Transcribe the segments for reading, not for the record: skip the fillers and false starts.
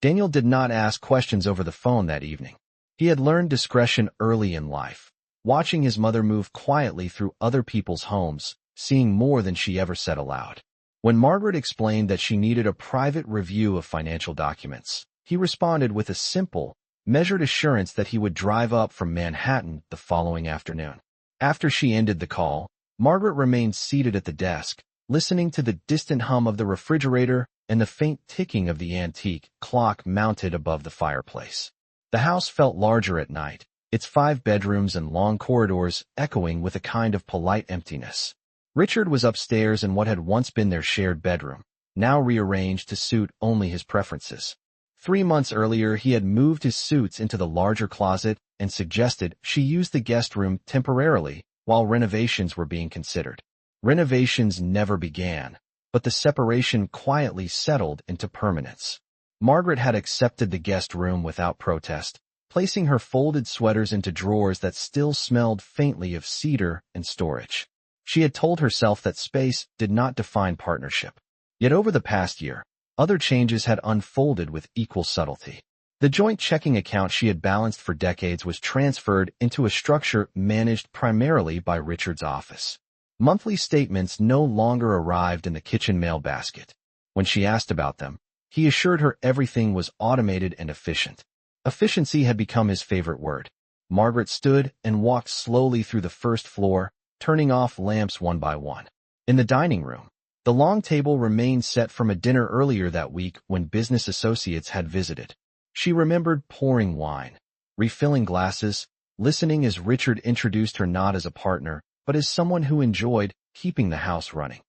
Daniel did not ask questions over the phone that evening. He had learned discretion early in life, watching his mother move quietly through other people's homes, seeing more than she ever said aloud. When Margaret explained that she needed a private review of financial documents, he responded with a simple, measured assurance that he would drive up from Manhattan the following afternoon. After she ended the call, Margaret remained seated at the desk, listening to the distant hum of the refrigerator and the faint ticking of the antique clock mounted above the fireplace. The house felt larger at night, its 5 bedrooms and long corridors echoing with a kind of polite emptiness. Richard was upstairs in what had once been their shared bedroom, now rearranged to suit only his preferences. 3 months earlier, he had moved his suits into the larger closet and suggested she use the guest room temporarily while renovations were being considered. Renovations never began, but the separation quietly settled into permanence. Margaret had accepted the guest room without protest, placing her folded sweaters into drawers that still smelled faintly of cedar and storage. She had told herself that space did not define partnership. Yet over the past year, other changes had unfolded with equal subtlety. The joint checking account she had balanced for decades was transferred into a structure managed primarily by Richard's office. Monthly statements no longer arrived in the kitchen mail basket. When she asked about them, he assured her everything was automated and efficient. Efficiency had become his favorite word. Margaret stood and walked slowly through the first floor, turning off lamps one by one. In the dining room, the long table remained set from a dinner earlier that week when business associates had visited. She remembered pouring wine, refilling glasses, listening as Richard introduced her not as a partner, but as someone who enjoyed keeping the house running.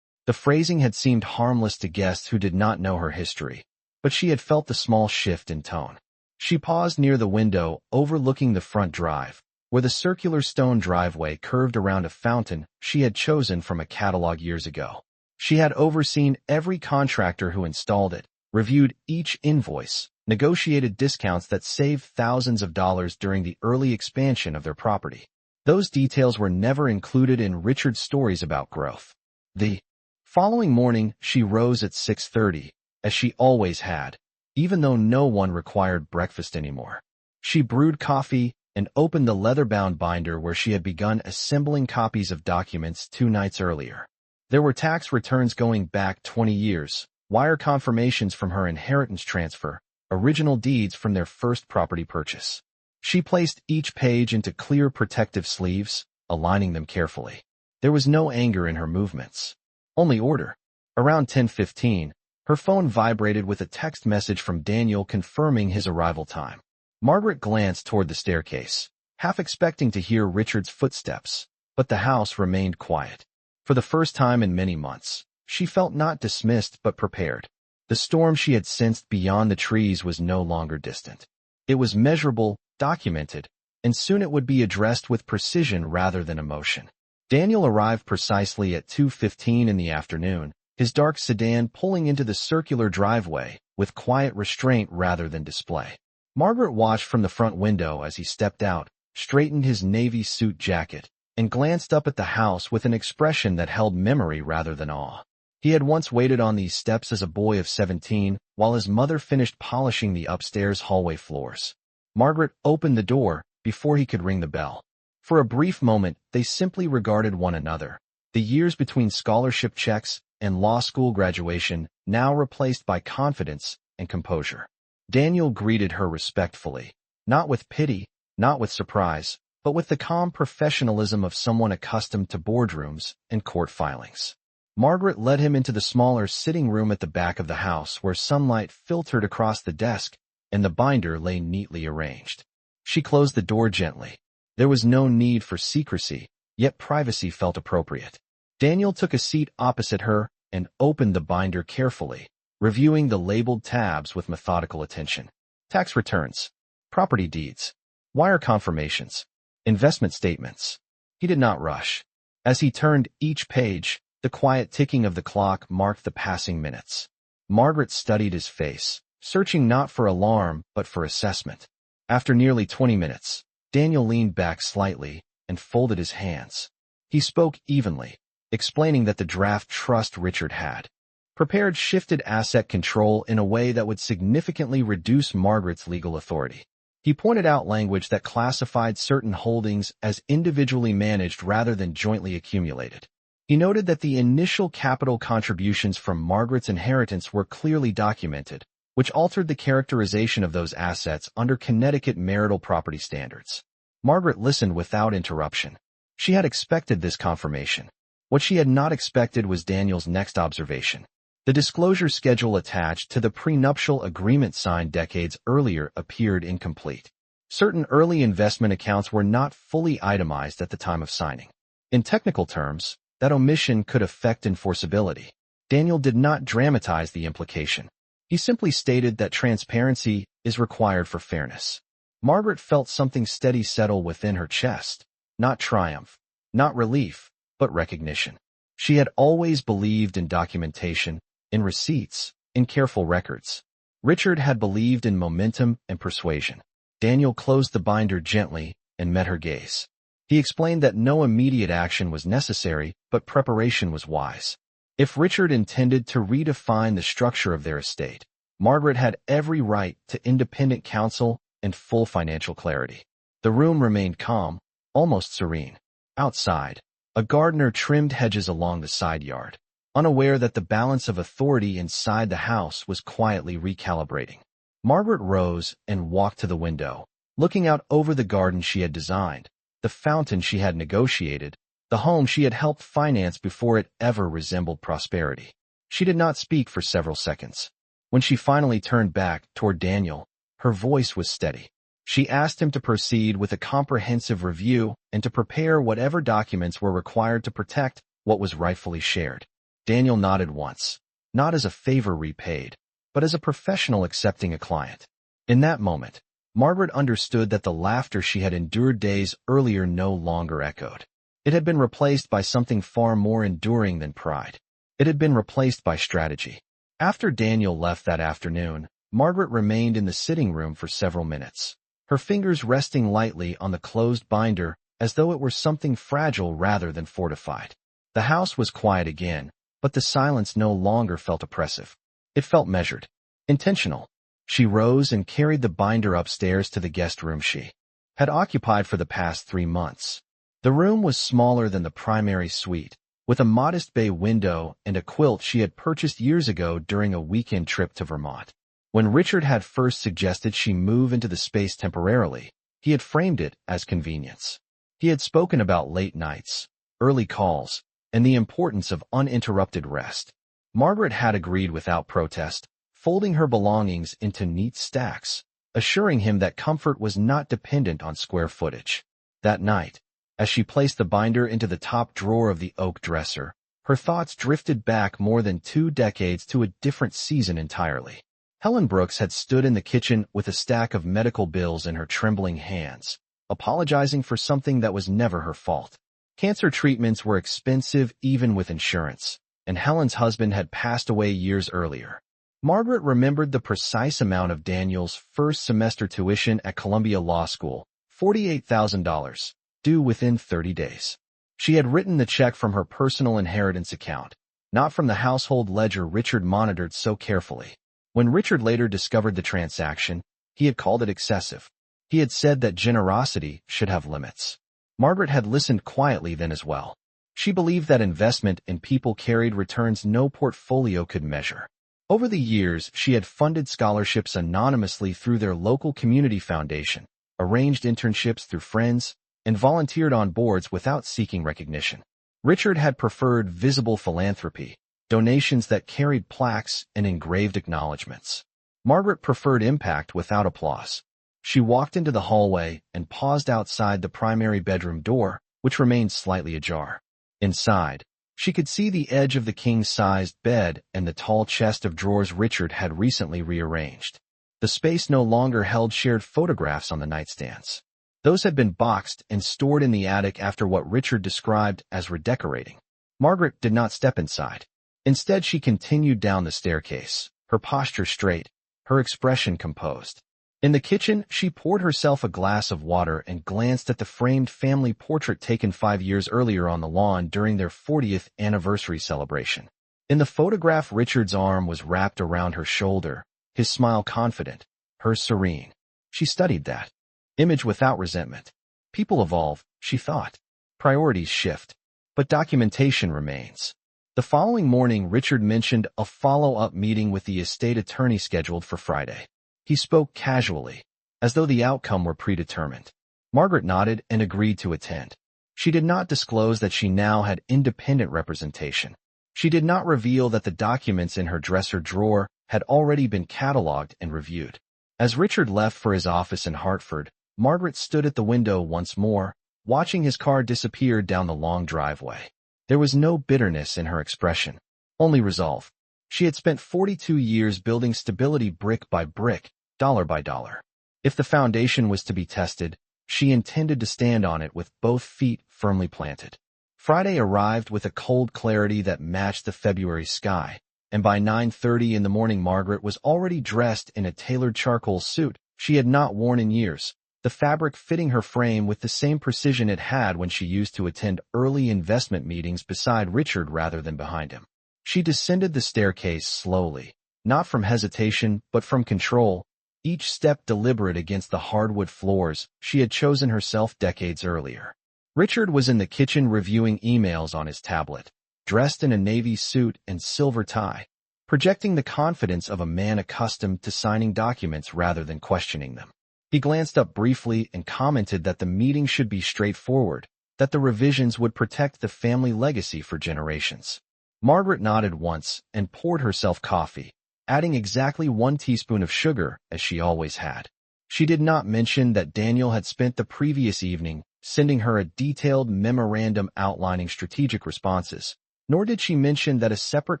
The phrasing had seemed harmless to guests who did not know her history, but she had felt the small shift in tone. She paused near the window overlooking the front drive, where the circular stone driveway curved around a fountain she had chosen from a catalog years ago. She had overseen every contractor who installed it, reviewed each invoice, negotiated discounts that saved thousands of dollars during the early expansion of their property. Those details were never included in Richard's stories about growth. The following morning, she rose at 6:30, as she always had, even though no one required breakfast anymore. She brewed coffee and opened the leather-bound binder where she had begun assembling copies of documents 2 nights earlier. There were tax returns going back 20 years, wire confirmations from her inheritance transfer, original deeds from their first property purchase. She placed each page into clear protective sleeves, aligning them carefully. There was no anger in her movements, only order. Around 10:15, her phone vibrated with a text message from Daniel confirming his arrival time. Margaret glanced toward the staircase, half expecting to hear Richard's footsteps, but the house remained quiet. For the first time in many months, she felt not dismissed but prepared. The storm she had sensed beyond the trees was no longer distant. It was measurable, documented, and soon it would be addressed with precision rather than emotion. Daniel arrived precisely at 2:15 in the afternoon, his dark sedan pulling into the circular driveway with quiet restraint rather than display. Margaret watched from the front window as he stepped out, straightened his navy suit jacket, and glanced up at the house with an expression that held memory rather than awe. He had once waited on these steps as a boy of 17 while his mother finished polishing the upstairs hallway floors. Margaret opened the door before he could ring the bell. For a brief moment, they simply regarded one another, the years between scholarship checks and law school graduation now replaced by confidence and composure. Daniel greeted her respectfully, not with pity, not with surprise, but with the calm professionalism of someone accustomed to boardrooms and court filings. Margaret led him into the smaller sitting room at the back of the house where sunlight filtered across the desk and the binder lay neatly arranged. She closed the door gently. There was no need for secrecy, yet privacy felt appropriate. Daniel took a seat opposite her and opened the binder carefully, reviewing the labeled tabs with methodical attention. Tax returns, property deeds, wire confirmations, investment statements. He did not rush. As he turned each page, the quiet ticking of the clock marked the passing minutes. Margaret studied his face, searching not for alarm but for assessment. After nearly 20 minutes, Daniel leaned back slightly and folded his hands. He spoke evenly, explaining that the draft trust Richard had. prepared shifted asset control in a way that would significantly reduce Margaret's legal authority. He pointed out language that classified certain holdings as individually managed rather than jointly accumulated. He noted that the initial capital contributions from Margaret's inheritance were clearly documented, which altered the characterization of those assets under Connecticut marital property standards. Margaret listened without interruption. She had expected this confirmation. What she had not expected was Daniel's next observation. The disclosure schedule attached to the prenuptial agreement signed decades earlier appeared incomplete. Certain early investment accounts were not fully itemized at the time of signing. In technical terms, that omission could affect enforceability. Daniel did not dramatize the implication. He simply stated that transparency is required for fairness. Margaret felt something steady settle within her chest. Not triumph, not relief, but recognition. She had always believed in documentation, in receipts, in careful records. Richard had believed in momentum and persuasion. Daniel closed the binder gently and met her gaze. He explained that no immediate action was necessary, but preparation was wise. If Richard intended to redefine the structure of their estate, Margaret had every right to independent counsel and full financial clarity. The room remained calm, almost serene. Outside, a gardener trimmed hedges along the side yard, unaware that the balance of authority inside the house was quietly recalibrating. Margaret rose and walked to the window, looking out over the garden she had designed, the fountain she had negotiated, the home she had helped finance before it ever resembled prosperity. She did not speak for several seconds. When she finally turned back toward Daniel, her voice was steady. She asked him to proceed with a comprehensive review and to prepare whatever documents were required to protect what was rightfully shared. Daniel nodded once, not as a favor repaid, but as a professional accepting a client. In that moment, Margaret understood that the laughter she had endured days earlier no longer echoed. It had been replaced by something far more enduring than pride. It had been replaced by strategy. After Daniel left that afternoon, Margaret remained in the sitting room for several minutes, her fingers resting lightly on the closed binder as though it were something fragile rather than fortified. The house was quiet again, but the silence no longer felt oppressive. It felt measured, intentional. She rose and carried the binder upstairs to the guest room she had occupied for the past 3 months. The room was smaller than the primary suite, with a modest bay window and a quilt she had purchased years ago during a weekend trip to Vermont. When Richard had first suggested she move into the space temporarily, he had framed it as convenience. He had spoken about late nights, early calls, and the importance of uninterrupted rest. Margaret had agreed without protest, folding her belongings into neat stacks, assuring him that comfort was not dependent on square footage. That night, as she placed the binder into the top drawer of the oak dresser, her thoughts drifted back more than 2 decades to a different season entirely. Helen Brooks had stood in the kitchen with a stack of medical bills in her trembling hands, apologizing for something that was never her fault. Cancer treatments were expensive even with insurance, and Helen's husband had passed away years earlier. Margaret remembered the precise amount of Daniel's first semester tuition at Columbia Law School, $48,000, due within 30 days. She had written the check from her personal inheritance account, not from the household ledger Richard monitored so carefully. When Richard later discovered the transaction, he had called it excessive. He had said that generosity should have limits. Margaret had listened quietly then as well. She believed that investment in people carried returns no portfolio could measure. Over the years, she had funded scholarships anonymously through their local community foundation, arranged internships through friends, and volunteered on boards without seeking recognition. Richard had preferred visible philanthropy, donations that carried plaques and engraved acknowledgments. Margaret preferred impact without applause. She walked into the hallway and paused outside the primary bedroom door, which remained slightly ajar. Inside, she could see the edge of the king-sized bed and the tall chest of drawers Richard had recently rearranged. The space no longer held shared photographs on the nightstands. Those had been boxed and stored in the attic after what Richard described as redecorating. Margaret did not step inside. Instead, she continued down the staircase, her posture straight, her expression composed. In the kitchen, she poured herself a glass of water and glanced at the framed family portrait taken 5 years earlier on the lawn during their 40th anniversary celebration. In the photograph, Richard's arm was wrapped around her shoulder, his smile confident, hers serene. She studied that image without resentment. People evolve, she thought. Priorities shift. But documentation remains. The following morning, Richard mentioned a follow-up meeting with the estate attorney scheduled for Friday. He spoke casually, as though the outcome were predetermined. Margaret nodded and agreed to attend. She did not disclose that she now had independent representation. She did not reveal that the documents in her dresser drawer had already been cataloged and reviewed. As Richard left for his office in Hartford, Margaret stood at the window once more, watching his car disappear down the long driveway. There was no bitterness in her expression, only resolve. She had spent 42 years building stability brick by brick, dollar by dollar. If the foundation was to be tested, she intended to stand on it with both feet firmly planted. Friday arrived with a cold clarity that matched the February sky, and by 9:30 in the morning Margaret was already dressed in a tailored charcoal suit she had not worn in years, the fabric fitting her frame with the same precision it had when she used to attend early investment meetings beside Richard rather than behind him. She descended the staircase slowly, not from hesitation but from control, each step deliberate against the hardwood floors she had chosen herself decades earlier. Richard was in the kitchen reviewing emails on his tablet, dressed in a navy suit and silver tie, projecting the confidence of a man accustomed to signing documents rather than questioning them. He glanced up briefly and commented that the meeting should be straightforward, that the revisions would protect the family legacy for generations. Margaret nodded once and poured herself coffee, adding exactly 1 teaspoon of sugar, as she always had. She did not mention that Daniel had spent the previous evening sending her a detailed memorandum outlining strategic responses, nor did she mention that a separate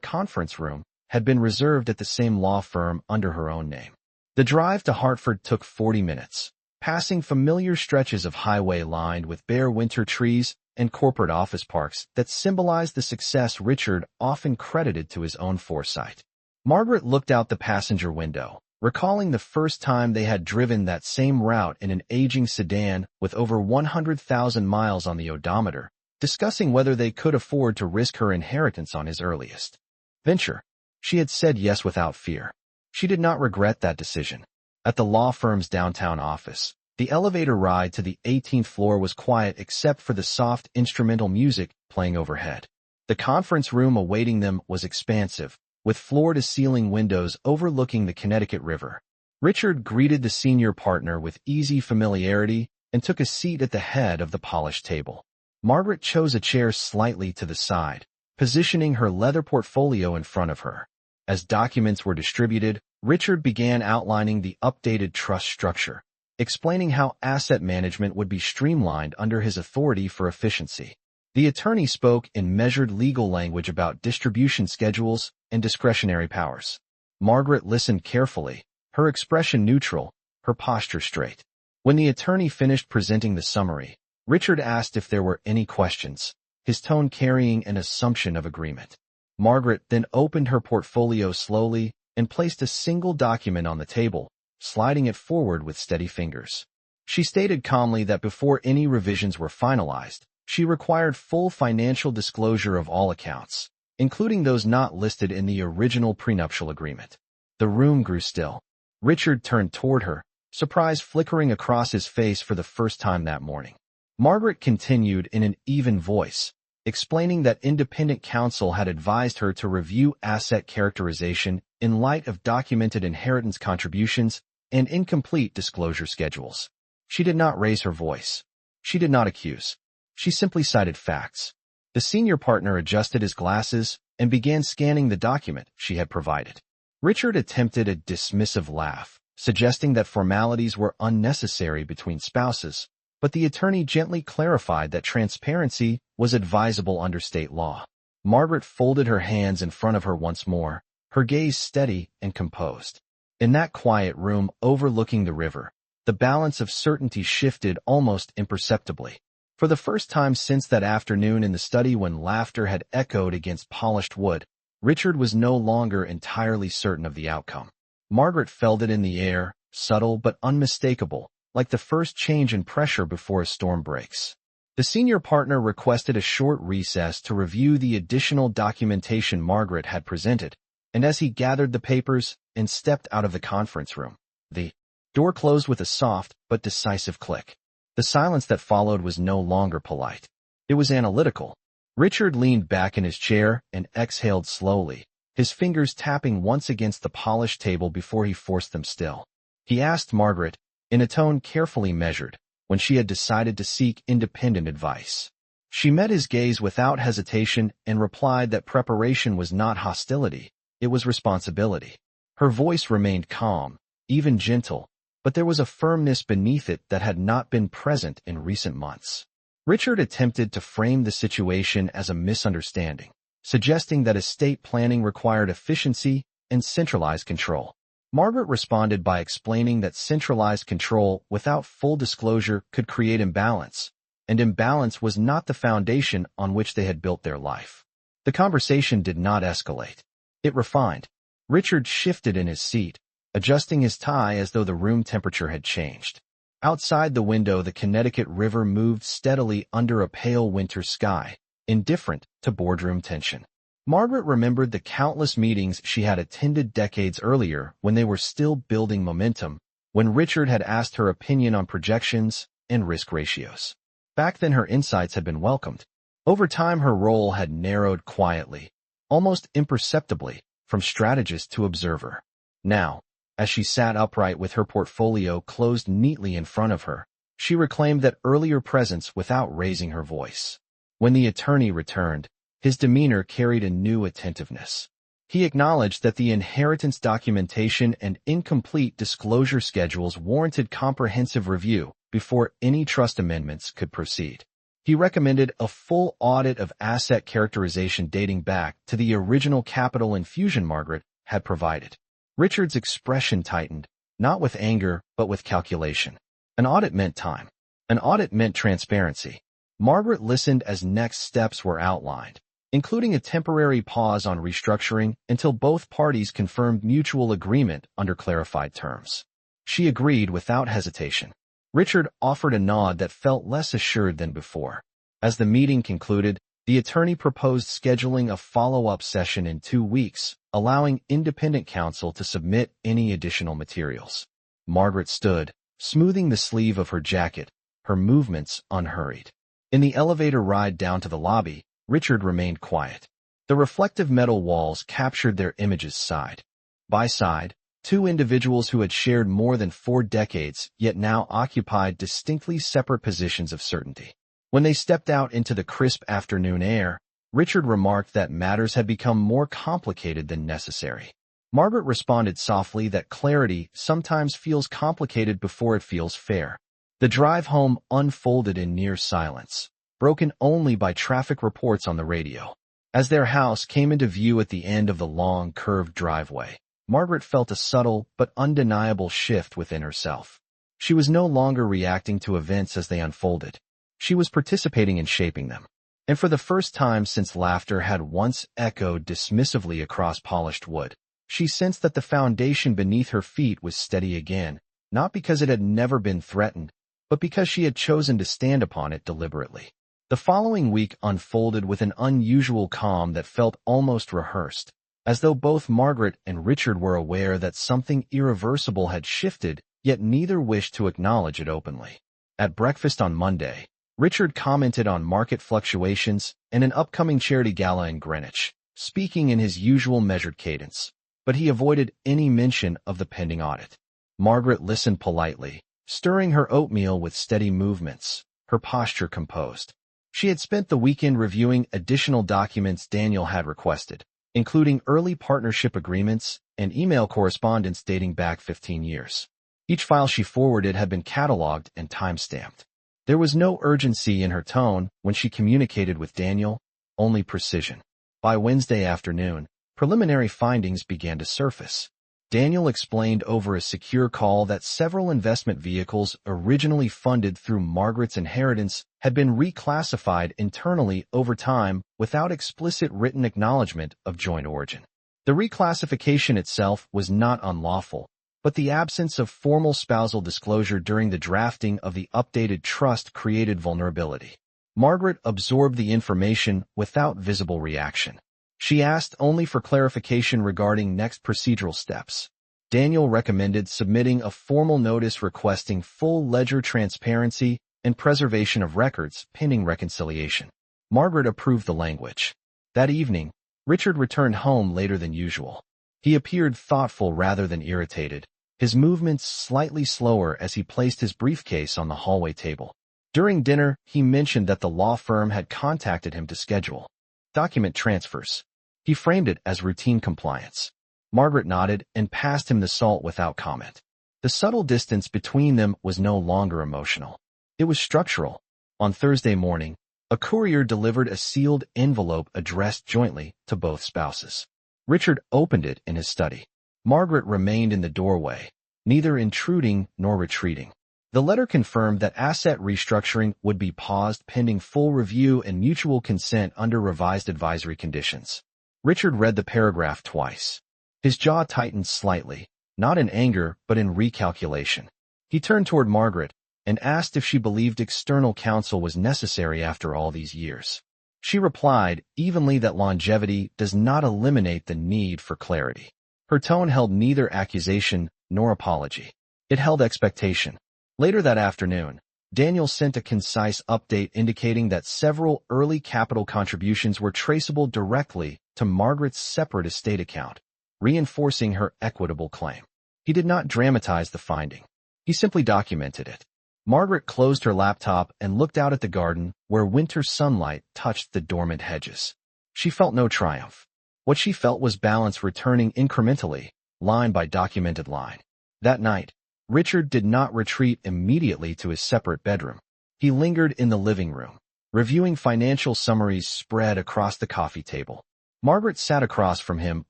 conference room had been reserved at the same law firm under her own name. The drive to Hartford took 40 minutes, passing familiar stretches of highway lined with bare winter trees and corporate office parks that symbolized the success Richard often credited to his own foresight. Margaret looked out the passenger window, recalling the first time they had driven that same route in an aging sedan with over 100,000 miles on the odometer, discussing whether they could afford to risk her inheritance on his earliest venture. She had said yes without fear. She did not regret that decision. At the law firm's downtown office, the elevator ride to the 18th floor was quiet except for the soft instrumental music playing overhead. The conference room awaiting them was expansive, with floor-to-ceiling windows overlooking the Connecticut River. Richard greeted the senior partner with easy familiarity and took a seat at the head of the polished table. Margaret chose a chair slightly to the side, positioning her leather portfolio in front of her. As documents were distributed, Richard began outlining the updated trust structure, explaining how asset management would be streamlined under his authority for efficiency. The attorney spoke in measured legal language about distribution schedules and discretionary powers. Margaret listened carefully, her expression neutral, her posture straight. When the attorney finished presenting the summary, Richard asked if there were any questions, his tone carrying an assumption of agreement. Margaret then opened her portfolio slowly and placed a single document on the table, sliding it forward with steady fingers. She stated calmly that before any revisions were finalized, she required full financial disclosure of all accounts, including those not listed in the original prenuptial agreement. The room grew still. Richard turned toward her, surprise flickering across his face for the first time that morning. Margaret continued in an even voice, explaining that independent counsel had advised her to review asset characterization in light of documented inheritance contributions and incomplete disclosure schedules. She did not raise her voice. She did not accuse. She simply cited facts. The senior partner adjusted his glasses and began scanning the document she had provided. Richard attempted a dismissive laugh, suggesting that formalities were unnecessary between spouses, but the attorney gently clarified that transparency was advisable under state law. Margaret folded her hands in front of her once more, her gaze steady and composed. In that quiet room overlooking the river, the balance of certainty shifted almost imperceptibly. For the first time since that afternoon in the study when laughter had echoed against polished wood, Richard was no longer entirely certain of the outcome. Margaret felt it in the air, subtle but unmistakable, like the first change in pressure before a storm breaks. The senior partner requested a short recess to review the additional documentation Margaret had presented, and as he gathered the papers and stepped out of the conference room, the door closed with a soft but decisive click. The silence that followed was no longer polite. It was analytical. Richard leaned back in his chair and exhaled slowly, his fingers tapping once against the polished table before he forced them still. He asked Margaret, in a tone carefully measured, when she had decided to seek independent advice. She met his gaze without hesitation and replied that preparation was not hostility, it was responsibility. Her voice remained calm, even gentle, but there was a firmness beneath it that had not been present in recent months. Richard attempted to frame the situation as a misunderstanding, suggesting that estate planning required efficiency and centralized control. Margaret responded by explaining that centralized control without full disclosure could create imbalance, and imbalance was not the foundation on which they had built their life. The conversation did not escalate. It refined. Richard shifted in his seat, adjusting his tie as though the room temperature had changed. Outside the window, the Connecticut River moved steadily under a pale winter sky, indifferent to boardroom tension. Margaret remembered the countless meetings she had attended decades earlier when they were still building momentum, when Richard had asked her opinion on projections and risk ratios. Back then her insights had been welcomed. Over time her role had narrowed quietly, almost imperceptibly, from strategist to observer. Now, as she sat upright with her portfolio closed neatly in front of her, she reclaimed that earlier presence without raising her voice. When the attorney returned, his demeanor carried a new attentiveness. He acknowledged that the inheritance documentation and incomplete disclosure schedules warranted comprehensive review before any trust amendments could proceed. He recommended a full audit of asset characterization dating back to the original capital infusion Margaret had provided. Richard's expression tightened, not with anger, but with calculation. An audit meant time. An audit meant transparency. Margaret listened as next steps were outlined, including a temporary pause on restructuring until both parties confirmed mutual agreement under clarified terms. She agreed without hesitation. Richard offered a nod that felt less assured than before. As the meeting concluded, the attorney proposed scheduling a follow-up session in 2 weeks, allowing independent counsel to submit any additional materials. Margaret stood, smoothing the sleeve of her jacket, her movements unhurried. In the elevator ride down to the lobby, Richard remained quiet. The reflective metal walls captured their images side by side, two individuals who had shared more than 4 decades yet now occupied distinctly separate positions of certainty. When they stepped out into the crisp afternoon air, Richard remarked that matters had become more complicated than necessary. Margaret responded softly that clarity sometimes feels complicated before it feels fair. The drive home unfolded in near silence, broken only by traffic reports on the radio. As their house came into view at the end of the long, curved driveway, Margaret felt a subtle but undeniable shift within herself. She was no longer reacting to events as they unfolded. She was participating in shaping them. And for the first time since laughter had once echoed dismissively across polished wood, she sensed that the foundation beneath her feet was steady again, not because it had never been threatened, but because she had chosen to stand upon it deliberately. The following week unfolded with an unusual calm that felt almost rehearsed, as though both Margaret and Richard were aware that something irreversible had shifted, yet neither wished to acknowledge it openly. At breakfast on Monday, Richard commented on market fluctuations and an upcoming charity gala in Greenwich, speaking in his usual measured cadence, but he avoided any mention of the pending audit. Margaret listened politely, stirring her oatmeal with steady movements, her posture composed. She had spent the weekend reviewing additional documents Daniel had requested, including early partnership agreements and email correspondence dating back 15 years. Each file she forwarded had been cataloged and time-stamped. There was no urgency in her tone when she communicated with Daniel, only precision. By Wednesday afternoon, preliminary findings began to surface. Daniel explained over a secure call that several investment vehicles originally funded through Margaret's inheritance had been reclassified internally over time without explicit written acknowledgment of joint origin. The reclassification itself was not unlawful, but the absence of formal spousal disclosure during the drafting of the updated trust created vulnerability. Margaret absorbed the information without visible reaction. She asked only for clarification regarding next procedural steps. Daniel recommended submitting a formal notice requesting full ledger transparency and preservation of records pending reconciliation. Margaret approved the language. That evening, Richard returned home later than usual. He appeared thoughtful rather than irritated, his movements slightly slower as he placed his briefcase on the hallway table. During dinner, he mentioned that the law firm had contacted him to schedule document transfers. He framed it as routine compliance. Margaret nodded and passed him the salt without comment. The subtle distance between them was no longer emotional. It was structural. On Thursday morning, a courier delivered a sealed envelope addressed jointly to both spouses. Richard opened it in his study. Margaret remained in the doorway, neither intruding nor retreating. The letter confirmed that asset restructuring would be paused pending full review and mutual consent under revised advisory conditions. Richard read the paragraph twice. His jaw tightened slightly, not in anger but in recalculation. He turned toward Margaret and asked if she believed external counsel was necessary after all these years. She replied evenly that longevity does not eliminate the need for clarity. Her tone held neither accusation nor apology. It held expectation. Later that afternoon, Daniel sent a concise update indicating that several early capital contributions were traceable directly to Margaret's separate estate account, reinforcing her equitable claim. He did not dramatize the finding. He simply documented it. Margaret closed her laptop and looked out at the garden where winter sunlight touched the dormant hedges. She felt no triumph. What she felt was balance returning incrementally, line by documented line. That night, Richard did not retreat immediately to his separate bedroom. He lingered in the living room, reviewing financial summaries spread across the coffee table. Margaret sat across from him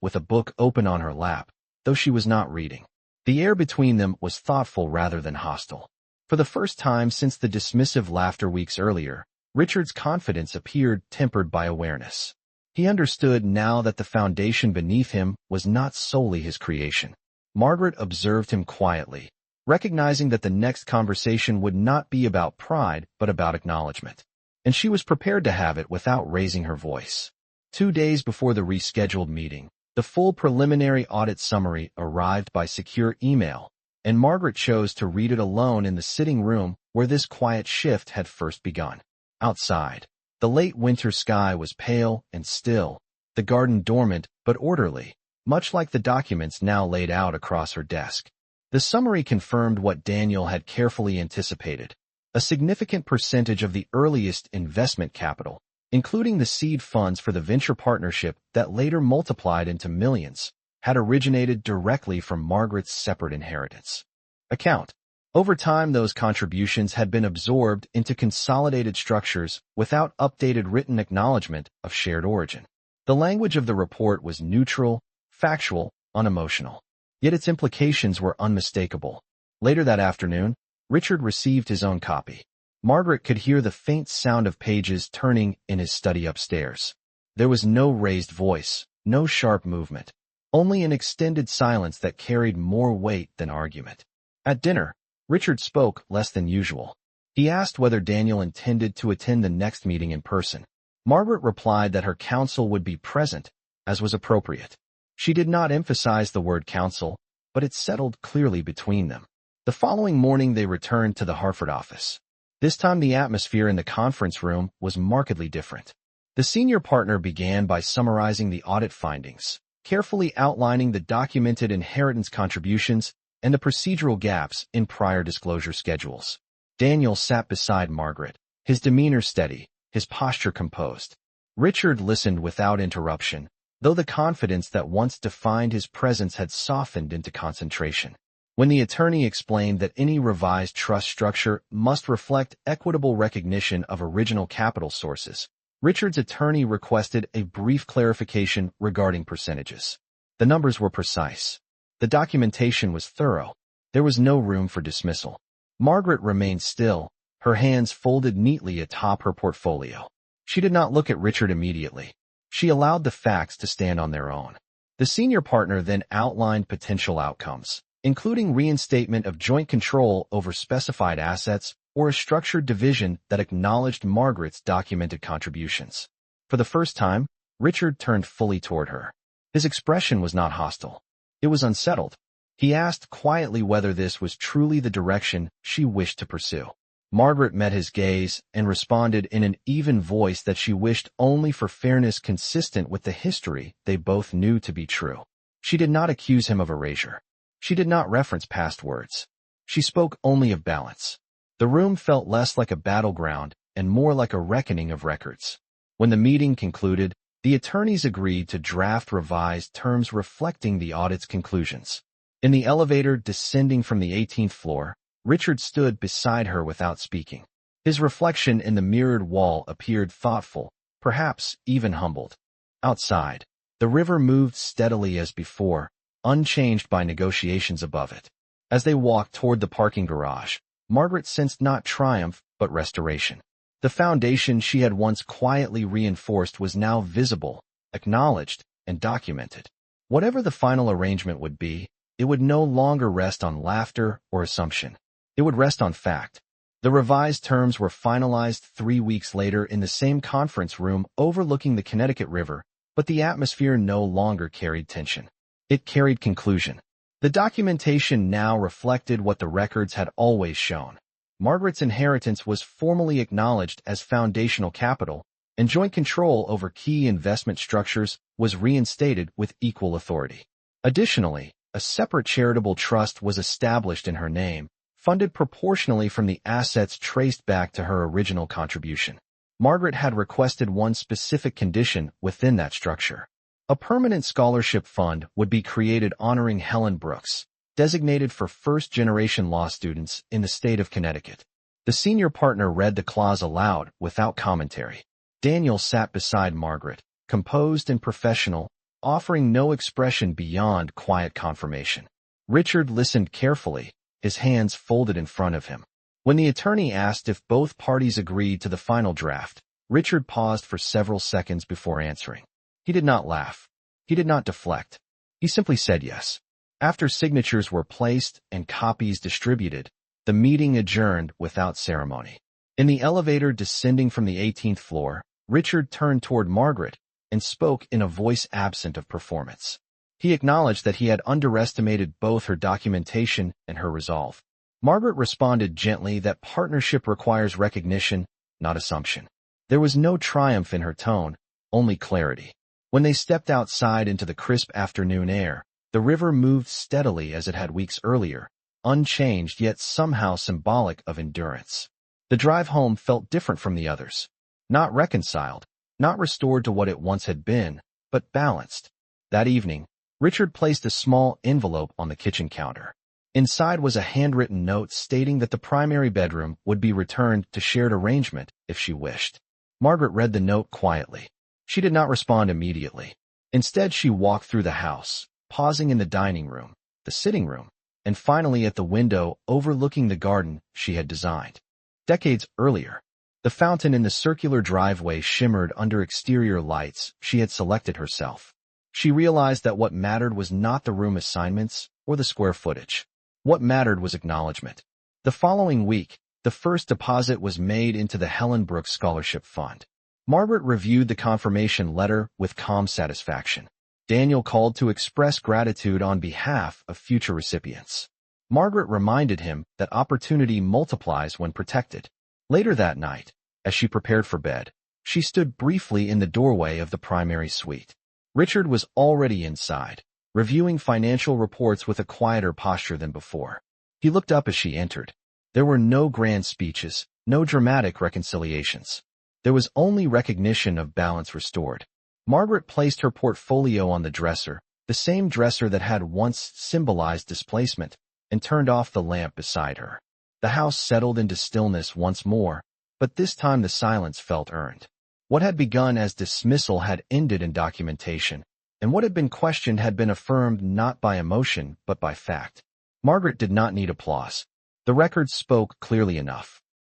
with a book open on her lap, though she was not reading. The air between them was thoughtful rather than hostile. For the first time since the dismissive laughter weeks earlier, Richard's confidence appeared tempered by awareness. He understood now that the foundation beneath him was not solely his creation. Margaret observed him quietly, recognizing that the next conversation would not be about pride but about acknowledgment. And she was prepared to have it without raising her voice. 2 days before the rescheduled meeting, the full preliminary audit summary arrived by secure email, and Margaret chose to read it alone in the sitting room where this quiet shift had first begun. Outside, the late winter sky was pale and still, the garden dormant but orderly, much like the documents now laid out across her desk. The summary confirmed what Daniel had carefully anticipated. A significant percentage of the earliest investment capital, including the seed funds for the venture partnership that later multiplied into millions, had originated directly from Margaret's separate inheritance account. Over time, those contributions had been absorbed into consolidated structures without updated written acknowledgment of shared origin. The language of the report was neutral, factual, unemotional. Yet its implications were unmistakable. Later that afternoon, Richard received his own copy. Margaret could hear the faint sound of pages turning in his study upstairs. There was no raised voice, no sharp movement, only an extended silence that carried more weight than argument. At dinner, Richard spoke less than usual. He asked whether Daniel intended to attend the next meeting in person. Margaret replied that her counsel would be present, as was appropriate. She did not emphasize the word counsel, but it settled clearly between them. The following morning they returned to the Hartford office. This time the atmosphere in the conference room was markedly different. The senior partner began by summarizing the audit findings, carefully outlining the documented inheritance contributions and the procedural gaps in prior disclosure schedules. Daniel sat beside Margaret, his demeanor steady, his posture composed. Richard listened without interruption, though the confidence that once defined his presence had softened into concentration. When the attorney explained that any revised trust structure must reflect equitable recognition of original capital sources, Richard's attorney requested a brief clarification regarding percentages. The numbers were precise. The documentation was thorough. There was no room for dismissal. Margaret remained still, her hands folded neatly atop her portfolio. She did not look at Richard immediately. She allowed the facts to stand on their own. The senior partner then outlined potential outcomes, including reinstatement of joint control over specified assets or a structured division that acknowledged Margaret's documented contributions. For the first time, Richard turned fully toward her. His expression was not hostile. It was unsettled. He asked quietly whether this was truly the direction she wished to pursue. Margaret met his gaze and responded in an even voice that she wished only for fairness consistent with the history they both knew to be true. She did not accuse him of erasure. She did not reference past words. She spoke only of balance. The room felt less like a battleground and more like a reckoning of records. When the meeting concluded, the attorneys agreed to draft revised terms reflecting the audit's conclusions. In the elevator descending from the 18th floor, Richard stood beside her without speaking. His reflection in the mirrored wall appeared thoughtful, perhaps even humbled. Outside, the river moved steadily as before, unchanged by negotiations above it. As they walked toward the parking garage, Margaret sensed not triumph, but restoration. The foundation she had once quietly reinforced was now visible, acknowledged, and documented. Whatever the final arrangement would be, it would no longer rest on laughter or assumption. It would rest on fact. The revised terms were finalized 3 weeks later in the same conference room overlooking the Connecticut River, but the atmosphere no longer carried tension. It carried conclusion. The documentation now reflected what the records had always shown. Margaret's inheritance was formally acknowledged as foundational capital, and joint control over key investment structures was reinstated with equal authority. Additionally, a separate charitable trust was established in her name, funded proportionally from the assets traced back to her original contribution. Margaret had requested one specific condition within that structure. A permanent scholarship fund would be created honoring Helen Brooks, designated for first-generation law students in the state of Connecticut. The senior partner read the clause aloud without commentary. Daniel sat beside Margaret, composed and professional, offering no expression beyond quiet confirmation. Richard listened carefully, his hands folded in front of him. When the attorney asked if both parties agreed to the final draft, Richard paused for several seconds before answering. He did not laugh. He did not deflect. He simply said yes. After signatures were placed and copies distributed, the meeting adjourned without ceremony. In the elevator descending from the 18th floor, Richard turned toward Margaret and spoke in a voice absent of performance. He acknowledged that he had underestimated both her documentation and her resolve. Margaret responded gently that partnership requires recognition, not assumption. There was no triumph in her tone, only clarity. When they stepped outside into the crisp afternoon air, the river moved steadily as it had weeks earlier, unchanged yet somehow symbolic of endurance. The drive home felt different from the others. Not reconciled, not restored to what it once had been, but balanced. That evening, Richard placed a small envelope on the kitchen counter. Inside was a handwritten note stating that the primary bedroom would be returned to shared arrangement if she wished. Margaret read the note quietly. She did not respond immediately. Instead, she walked through the house, pausing in the dining room, the sitting room, and finally at the window overlooking the garden she had designed. Decades earlier, the fountain in the circular driveway shimmered under exterior lights she had selected herself. She realized that what mattered was not the room assignments or the square footage. What mattered was acknowledgment. The following week, the first deposit was made into the Helen Brooks Scholarship Fund. Margaret reviewed the confirmation letter with calm satisfaction. Daniel called to express gratitude on behalf of future recipients. Margaret reminded him that opportunity multiplies when protected. Later that night, as she prepared for bed, she stood briefly in the doorway of the primary suite. Richard was already inside, reviewing financial reports with a quieter posture than before. He looked up as she entered. There were no grand speeches, no dramatic reconciliations. There was only recognition of balance restored. Margaret placed her portfolio on the dresser, the same dresser that had once symbolized displacement, and turned off the lamp beside her. The house settled into stillness once more, but this time the silence felt earned. What had begun as dismissal had ended in documentation, and what had been questioned had been affirmed not by emotion but by fact. Margaret did not need applause. The record spoke clearly enough.